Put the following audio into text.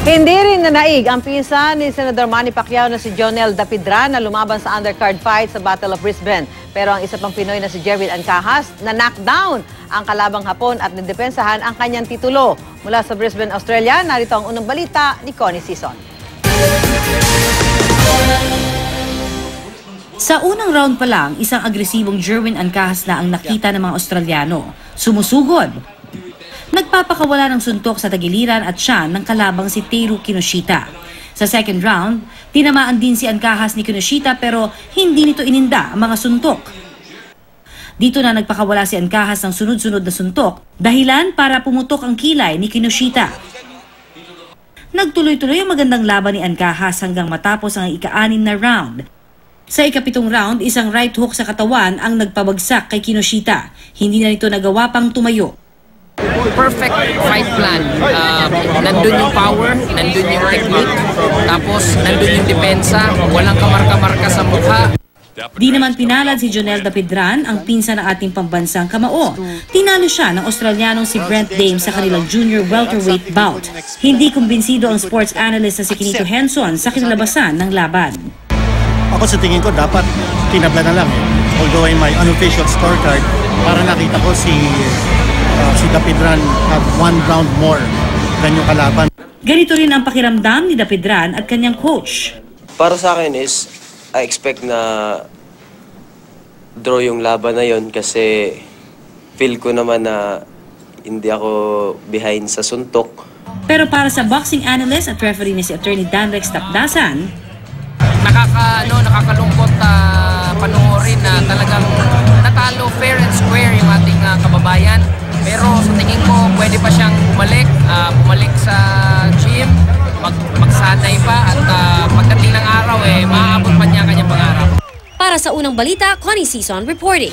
Hindi rin nanaig ang pinsan ni Senador Manny Pacquiao na si Jonel Dapidran na lumaban sa undercard fight sa Battle of Brisbane. Pero ang isa pang Pinoy na si Jerwin Ancahas na knockdown ang kalabang Hapon at nadepensahan ang kanyang titulo. Mula sa Brisbane, Australia, narito ang unang balita ni Connie Sison. Sa unang round pa lang, isang agresibong Jerwin Ancahas na ang nakita ng mga Australiano. Sumusugod. Nagpapakawala ng suntok sa tagiliran at tiyan ng kalabang si Teru Kinoshita. Sa second round, tinamaan din si Ancahas ni Kinoshita pero hindi nito ininda ang mga suntok. Dito na nagpakawala si Ancahas ng sunod-sunod na suntok, dahilan para pumutok ang kilay ni Kinoshita. Nagtuloy-tuloy ang magandang laban ni Ancahas hanggang matapos ang ika-6 na round. Sa ika-7 round, isang right hook sa katawan ang nagpabagsak kay Kinoshita. Hindi na nito nagawa pang tumayo. Perfect fight plan. Nandun yung power, nandun yung technique, tapos nandun yung depensa, walang kamarka-marka sa mukha. Di naman pinalad si Jonel Dapidran, ang pinsan ng ating pambansang kamao. Tinalo siya ng Australianong si Brent Dame sa kanilang junior welterweight bout. Hindi kumbinsido ang sports analyst na si Kinito Henson sa kinalabasan ng laban. Ako sa tingin ko dapat tinabla na lang. Although ay may unofficial scorecard, para nakita ko si Dapidran have 1 round more than yung kalaban. Ganito rin ang pakiramdam ni Dapidran at kanyang coach. Para sa akin is, I expect na draw yung laban na yon kasi feel ko naman na hindi ako behind sa suntok. Pero para sa boxing analyst at referee na si Attorney Dan Rex Tapdasan, nakakalungkot panoorin na talagang natalo fair and square yung ating kababayan. Pero sa tingin ko, pwede pa siyang bumalik sa gym, magsanay pa at pagdating ng araw, maaabot pa niya kanyang pangarap. Para sa unang balita, Connie Sison reporting.